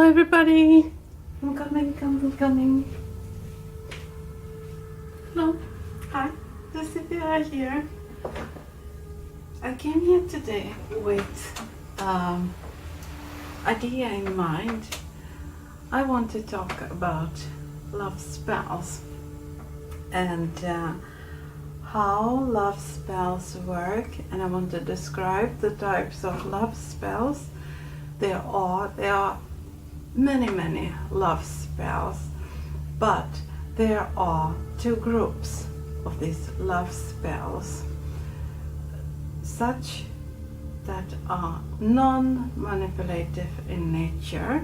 everybody! I'm coming. Hello, hi, Lucifera here. I came here today with idea in mind. I want to talk about love spells and how love spells work, and I want to describe the types of love spells. There are many love spells, but there are two groups of these love spells, such that are non-manipulative in nature,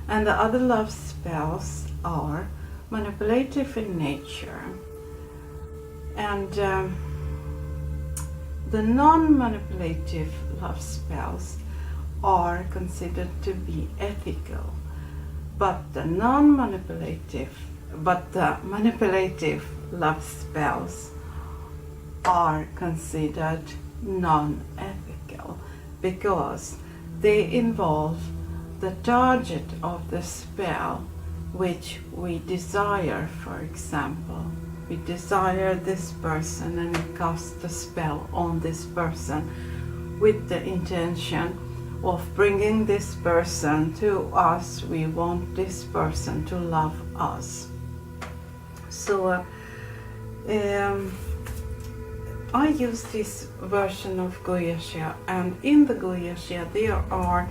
and the other love spells are manipulative in nature. And the non-manipulative love spells are considered to be ethical, but the manipulative love spells are considered non-ethical because they involve the target of the spell which we desire. For example, we desire this person and we cast the spell on this person with the intention of bringing this person to us. We want this person to love us. So I use this version of Goetia, and in the Goetia there are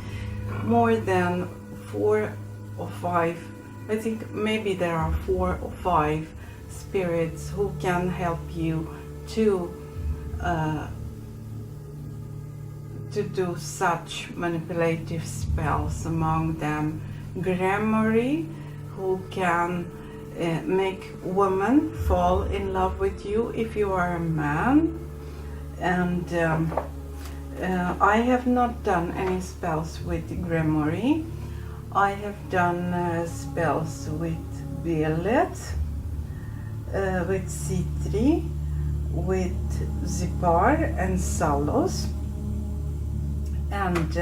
more than 4 or 5, I think maybe there are 4 or 5 spirits who can help you to do such manipulative spells. Among them, Gramarye, who can make women fall in love with you if you are a man. And I have not done any spells with Gramarye. I have done spells with Violet, with Sitri, with Zepar and Salos. And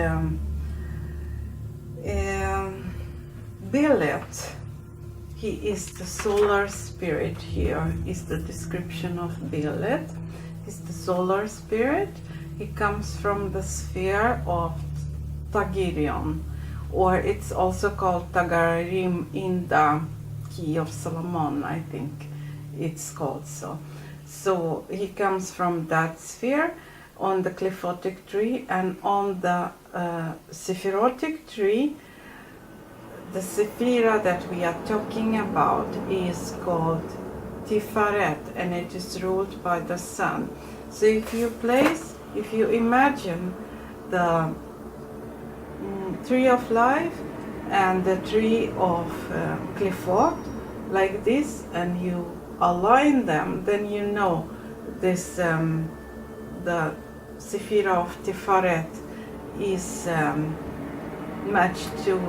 Violet, he is the solar spirit. Here is the description of Violet. He's the solar spirit. He comes from the sphere of Tagirion, or it's also called Tagarim in the Key of Solomon, I think it's called so. So he comes from that sphere on the cliphotic tree, and on the sephirotic tree, the sephira that we are talking about is called Tiferet, and it is ruled by the sun. So if you imagine the tree of life and the tree of cliphot like this, and you align them, then you know this the Sephira of Tiferet is matched to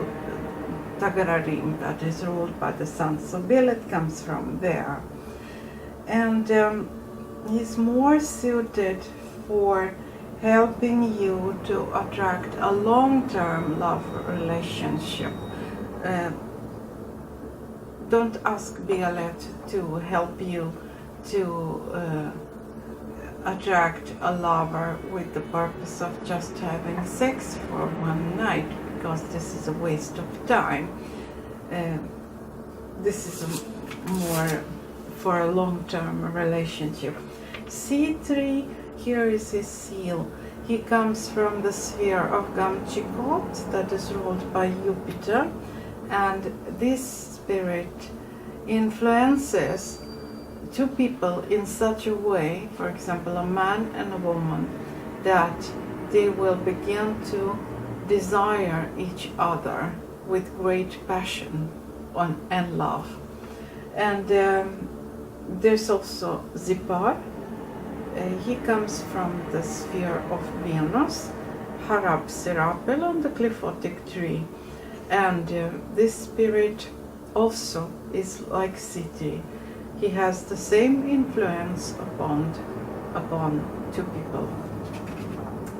Tagararim, that is ruled by the sun. So Violet comes from there, and he's more suited for helping you to attract a long-term love relationship. Don't ask Violet to help you to attract a lover with the purpose of just having sex for one night, because this is a waste of time. This is more for a long-term relationship. Sitri, here is his seal. He comes from the sphere of Gamchikot, that is ruled by Jupiter, and this spirit influences two people in such a way, for example a man and a woman, that they will begin to desire each other with great passion and love. And there's also Zepar. He comes from the sphere of Venus, Harab Serapel on the cliphotic tree, and this spirit also is like Sitri. He has the same influence upon two people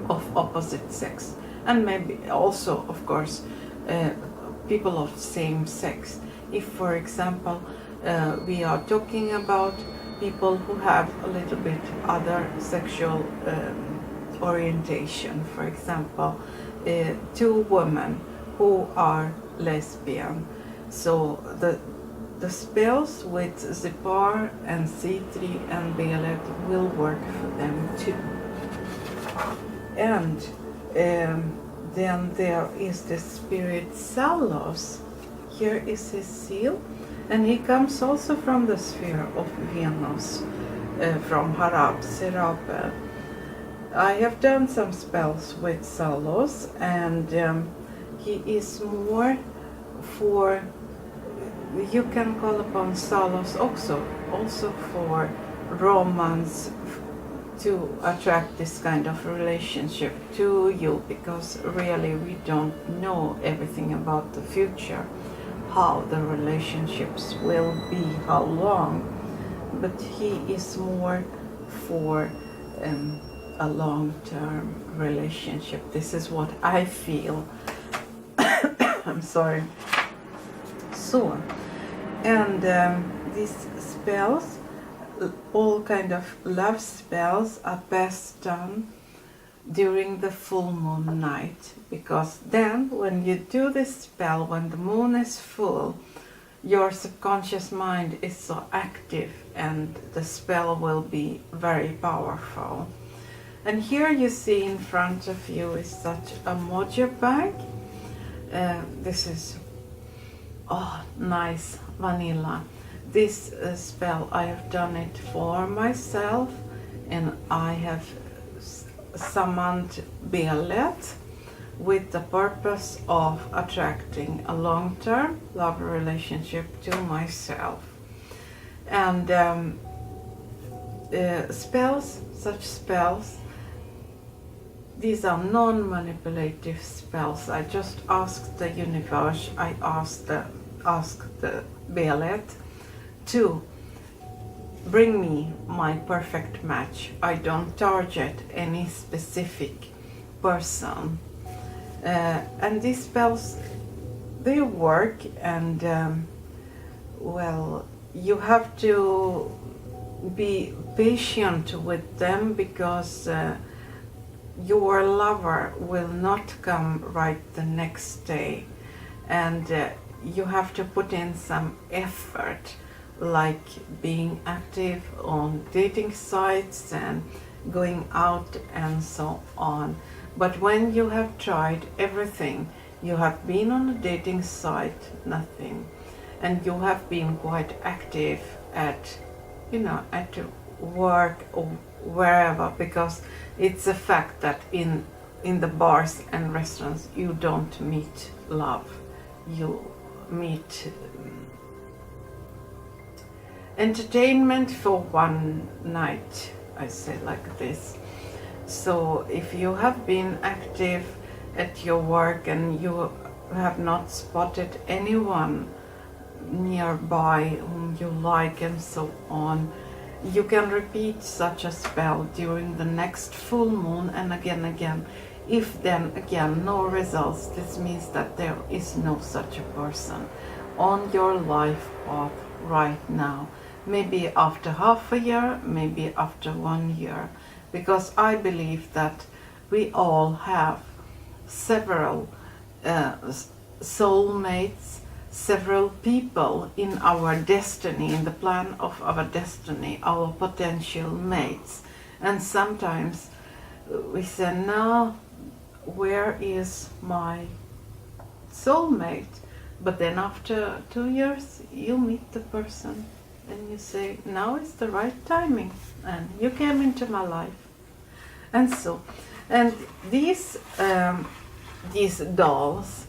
of opposite sex, and maybe also, of course, people of same sex. If, for example, we are talking about people who have a little bit other sexual orientation, for example, two women who are lesbian. So the spells with Zepar and Sitri and Belet will work for them too. And then there is the spirit Salos. Here is his seal, and he comes also from the sphere of Venus, from Harab, Serape. I have done some spells with Salos, and he is more for, you can call upon Salos also for romance, to attract this kind of relationship to you, because really we don't know everything about the future, how the relationships will be, how long, but he is more for a long-term relationship. This is what I feel. I'm sorry. So, and these spells, all kind of love spells, are best done during the full moon night, because then when you do this spell, when the moon is full, your subconscious mind is so active and the spell will be very powerful. And here you see in front of you is such a Mojo bag. This is nice vanilla. This spell, I have done it for myself, and I have summoned Belet with the purpose of attracting a long-term love relationship to myself. And spells, such spells, these are non-manipulative spells. I just asked the universe, I asked the Belet to bring me my perfect match. I don't target any specific person. And these spells, they work, and well, you have to be patient with them, because your lover will not come right the next day, and you have to put in some effort, like being active on dating sites and going out and so on. But when you have tried everything, you have been on a dating site, nothing, and you have been quite active at, at work or wherever, because it's a fact that in the bars and restaurants you don't meet love, you meet entertainment for one night, I say like this. So if you have been active at your work and you have not spotted anyone nearby whom you like and so on, you can repeat such a spell during the next full moon and again. If then again no results, this means that there is no such a person on your life path right now. Maybe after half a year, maybe after 1 year, because I believe that we all have several soulmates, several people in our destiny, in the plan of our destiny, our potential mates. And sometimes we say, now, where is my soulmate? But then after 2 years, you meet the person and you say, now is the right timing, and you came into my life. And so, and these dolls,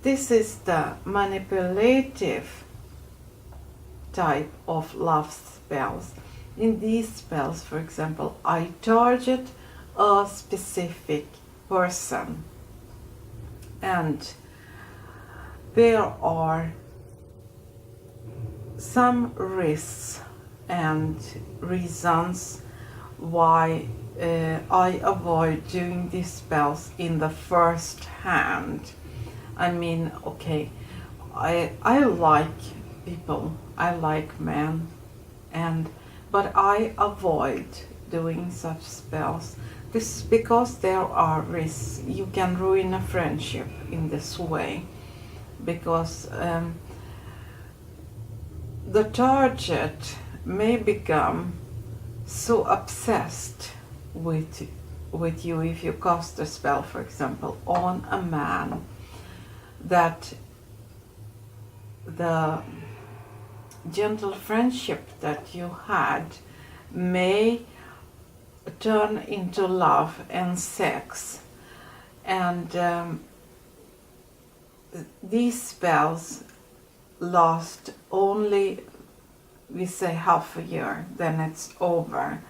this is the manipulative type of love spells. In these spells, for example, I target a specific person, and there are some risks and reasons why I avoid doing these spells in the first hand. I mean, okay, I like people, I like men, but I avoid doing such spells. This is because there are risks. You can ruin a friendship in this way, because the target may become so obsessed with you if you cast a spell, for example, on a man, that the gentle friendship that you had may turn into love and sex. And these spells last only, we say, half a year, then it's over.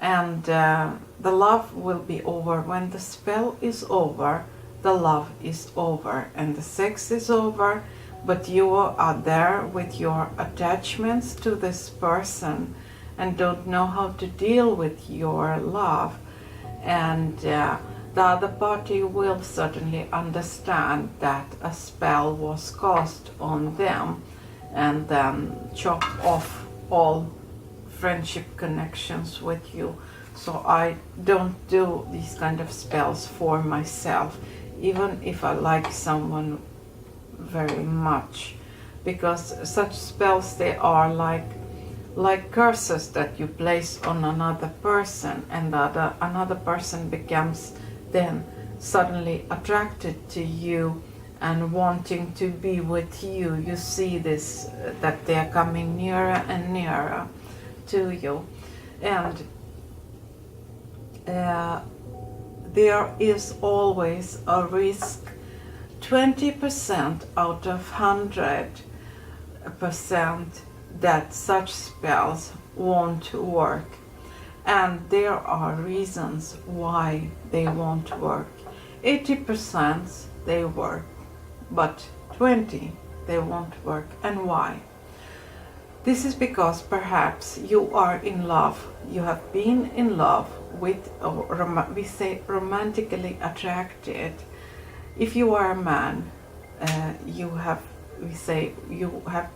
And the love will be over. When the spell is over, the love is over and the sex is over, but you are there with your attachments to this person and don't know how to deal with your love. And the other party will certainly understand that a spell was cast on them, and then chop off all friendship connections with you. So I don't do these kind of spells for myself, even if I like someone very much, because such spells, they are like curses that you place on another person, and another person becomes then suddenly attracted to you and wanting to be with you. You see this, that they are coming nearer and nearer to you. And there is always a risk, 20% out of 100%, that such spells won't work. And there are reasons why they won't work. 80% they work, but 20% they won't work. And why? This is because perhaps you are in love, you have been in love with, we say, romantically attracted. If you are a man, you have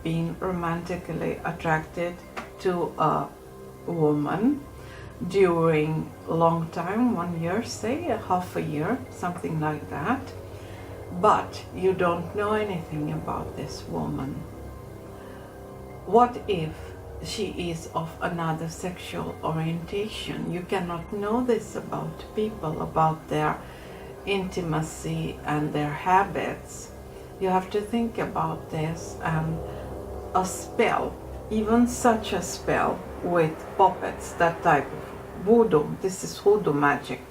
been romantically attracted to a woman during a long time, 1 year, say, half a year, something like that, but you don't know anything about this woman. What if she is of another sexual orientation? You cannot know this about people, about their intimacy and their habits. You have to think about this. And a spell, even such a spell with puppets, that type of voodoo, this is voodoo magic,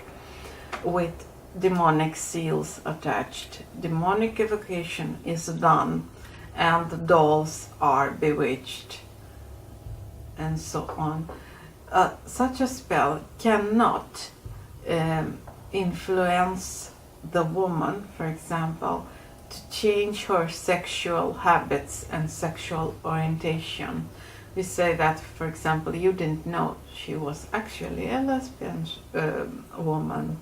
with demonic seals attached. Demonic evocation is done, and the dolls are bewitched, and so on. Such a spell cannot influence the woman, for example, to change her sexual habits and sexual orientation. We say that, for example, you didn't know she was actually a lesbian woman,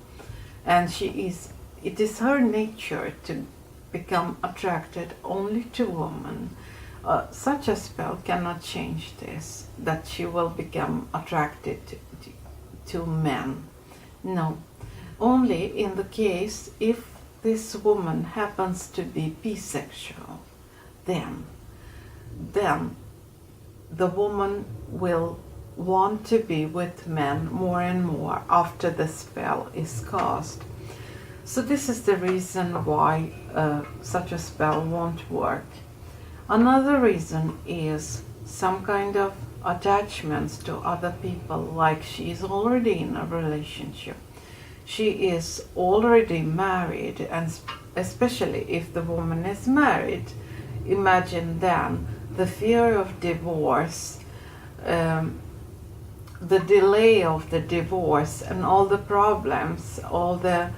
and it is her nature to become attracted only to women. Such a spell cannot change this, that she will become attracted to men. No, only in the case if this woman happens to be bisexual, then the woman will want to be with men more and more after the spell is cast. So this is the reason why such a spell won't work. Another reason is some kind of attachments to other people, like she is already in a relationship. She is already married, and especially if the woman is married, imagine then the fear of divorce, the delay of the divorce, and all the problems, all the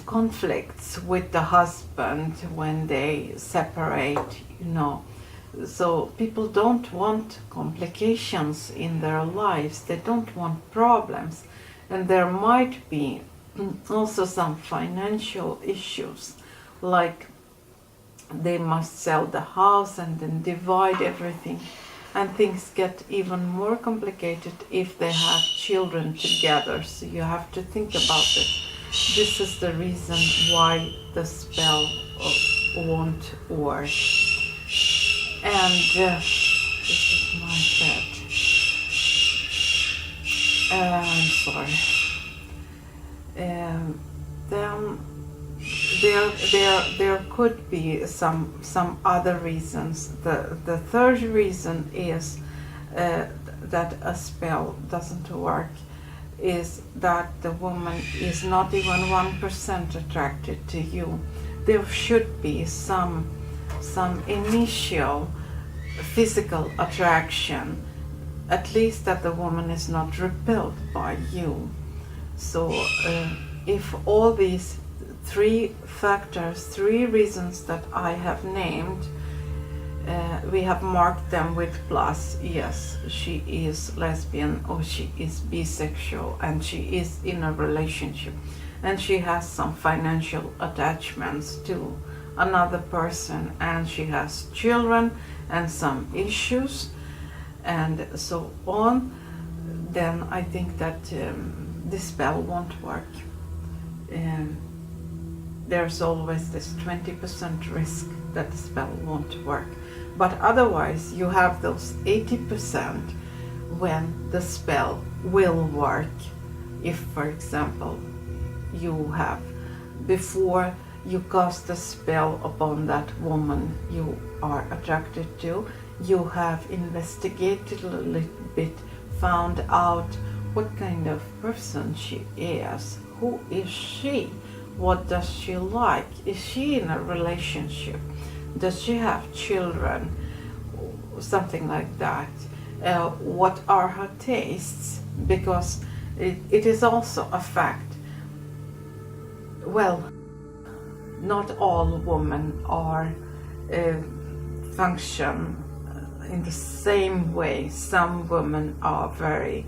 conflicts with the husband when they separate, So people don't want complications in their lives, they don't want problems, and there might be also some financial issues, like they must sell the house and then divide everything, and things get even more complicated if they have children together. So you have to think about it. This is the reason why the spell won't work. And this is my bed. I'm sorry. Then there could be some other reasons. The third reason is that a spell doesn't work is that the woman is not even 1% attracted to you. There should be some initial physical attraction, at least that the woman is not repelled by you. So if all these three factors, three reasons that I have named, we have marked them with plus. Yes, she is lesbian, or she is bisexual, and she is in a relationship, and she has some financial attachments to another person, and she has children and some issues and so on, then I think that this spell won't work. There's always this 20% risk that the spell won't work. But otherwise, you have those 80% when the spell will work. If, for example, you have, before you cast the spell upon that woman you are attracted to, you have investigated a little bit, found out what kind of person she is, who is she, what does she like, is she in a relationship, does she have children, something like that, what are her tastes, because it is also a fact. Well, not all women are function in the same way. Some women are very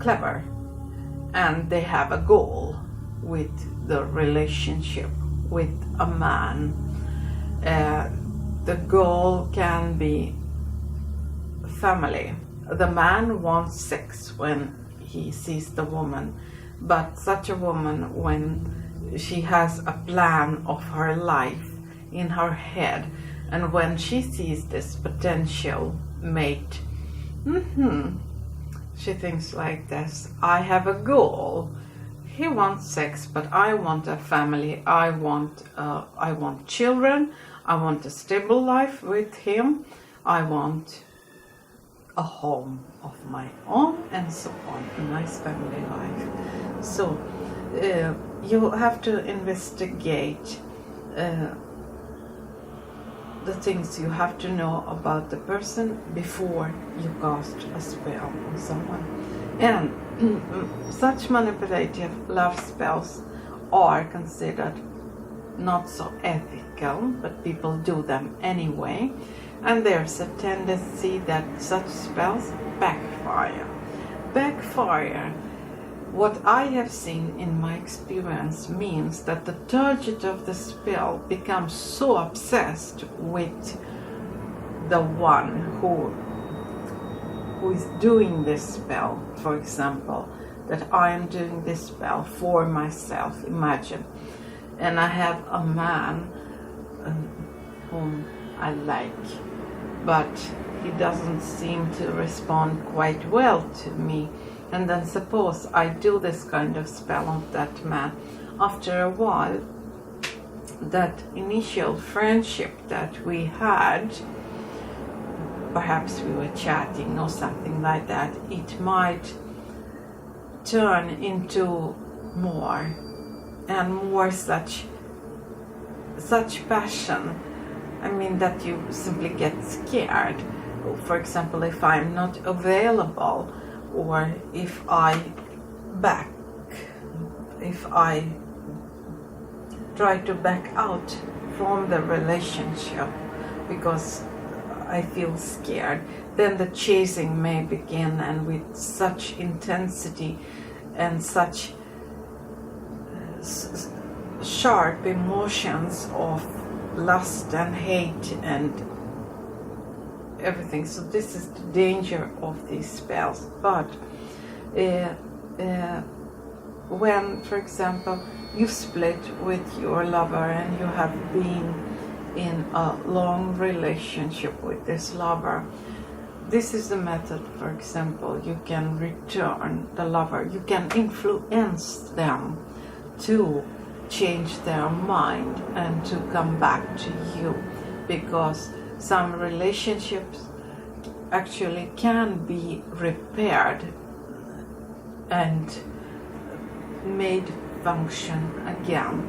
clever, and they have a goal with the relationship with a man. The goal can be family. The man wants sex when he sees the woman, but such a woman, when she has a plan of her life in her head, and when she sees this potential mate, she thinks like this: I have a goal. He wants sex, but I want a family. I want children. I want a stable life with him. I want a home of my own, and so on, a nice family life. So you have to investigate the things you have to know about the person before you cast a spell on someone. And such manipulative love spells are considered not so ethical, but people do them anyway, and there's a tendency that such spells backfire. What I have seen in my experience means that the target of the spell becomes so obsessed with the one who is doing this spell. For example, that I am doing this spell for myself, imagine, and I have a man whom I like, but he doesn't seem to respond quite well to me. And then suppose I do this kind of spell on that man. After a while, that initial friendship that we had, perhaps we were chatting or something like that, it might turn into more and more such passion. I mean, that you simply get scared. For example, if I'm not available, or if I try to back out from the relationship because I feel scared, then the chasing may begin, and with such intensity and such sharp emotions of lust and hate and everything. So this is the danger of these spells. But when, for example, you split with your lover and you have been in a long relationship with this lover, this is the method. For example, you can return the lover, you can influence them to change their mind and to come back to you, because some relationships actually can be repaired and made function again.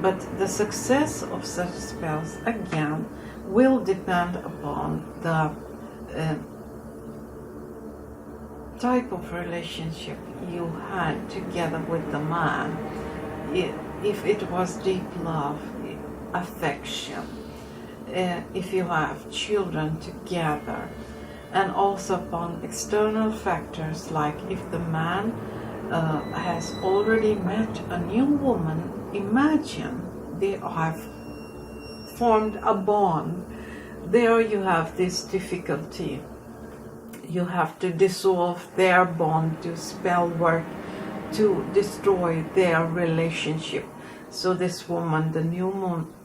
But the success of such spells again will depend upon the type of relationship you had together with the man. If it was deep love, affection, if you have children together, and also upon external factors, like if the man has already met a new woman, imagine they have formed a bond. There you have this difficulty. You have to dissolve their bond, to spell work, to destroy their relationship. So this woman, the new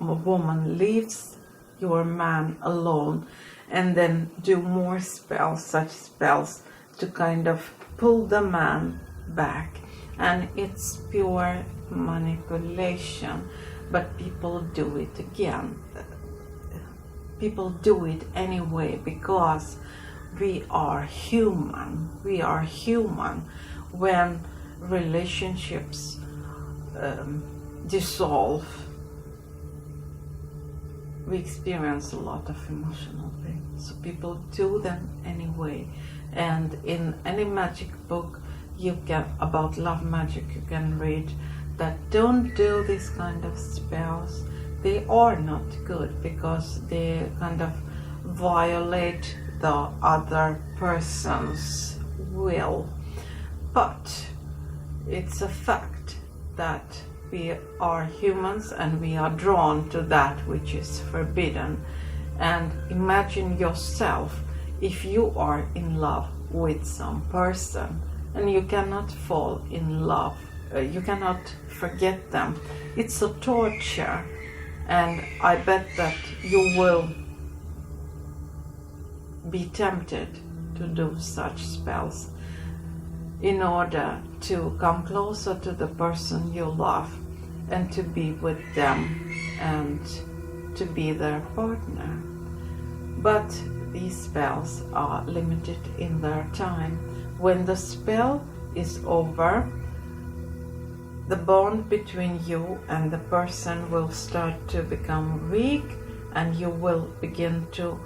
woman, leaves your man alone, and then do more spells, such spells, to kind of pull the man back. And it's pure manipulation, but people do it again. People do it anyway, because we are human. We are human. When relationships dissolve, we experience a lot of emotional pain. So people do them anyway. And in any magic book you can, about love magic, you can read that don't do these kind of spells. They are not good, because they kind of violate the other person's will. But it's a fact that we are humans and we are drawn to that which is forbidden. And imagine yourself if you are in love with some person and you cannot fall in love, you cannot forget them. It's a torture, and I bet that you will be tempted to do such spells in order to come closer to the person you love and to be with them and to be their partner. But these spells are limited in their time. When the spell is over, the bond between you and the person will start to become weak, and you will begin to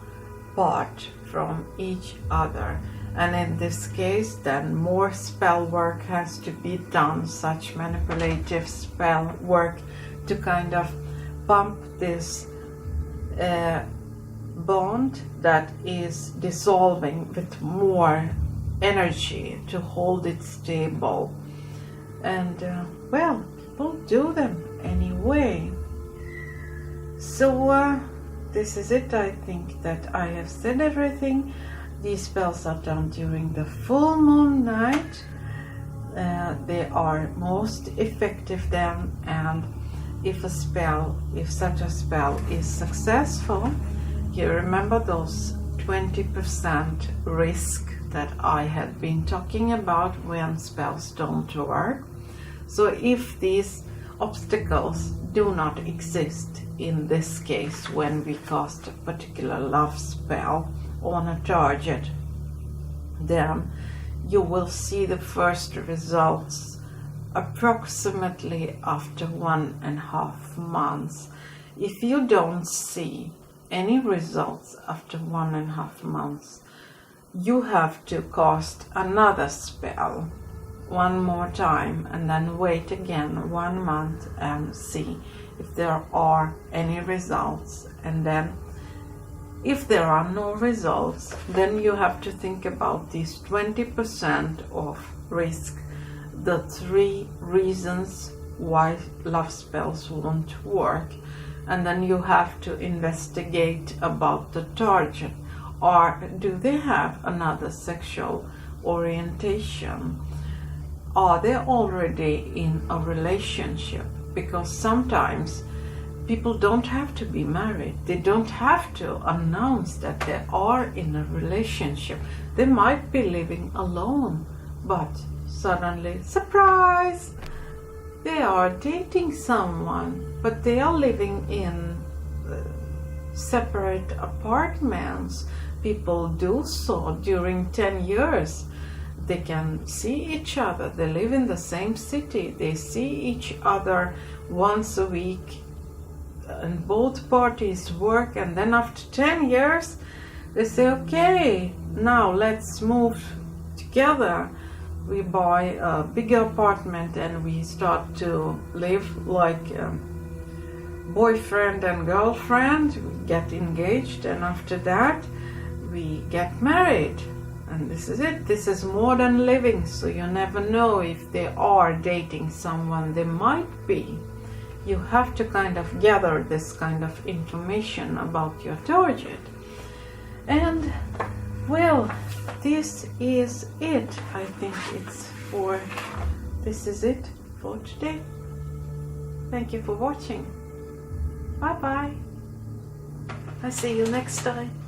part from each other. And in this case, then more spell work has to be done, such manipulative spell work, to kind of pump this bond that is dissolving with more energy to hold it stable. And well, people do them anyway. So this is it. I think that I have said everything. These spells are done during the full moon night. They are most effective then, and if such a spell is successful, you remember those 20% risk that I had been talking about when spells don't work. So if these obstacles do not exist in this case, when we cast a particular love spell on a target, then you will see the first results approximately after 1.5 months. If you don't see any results after 1.5 months, you have to cast another spell one more time, and then wait again 1 month and see if there are any results. And then If there are no results, then you have to think about these 20% of risk, the 3 reasons why love spells won't work. And then you have to investigate about the target. Or do they have another sexual orientation? Are they already in a relationship? Because sometimes people don't have to be married. They don't have to announce that they are in a relationship. They might be living alone, but suddenly, surprise! They are dating someone, but they are living in separate apartments. People do so during 10 years. They can see each other. They live in the same city. They see each other once a week. And both parties work, and then after 10 years they say, okay, now let's move together. We buy a bigger apartment and we start to live like boyfriend and girlfriend. We get engaged, and after that we get married. And this is it. This is modern living, so you never know if they are dating someone. They might be. You have to kind of gather this kind of information about your target. And well, this is it. I think this is it for today. Thank you for watching. Bye bye. I see you next time.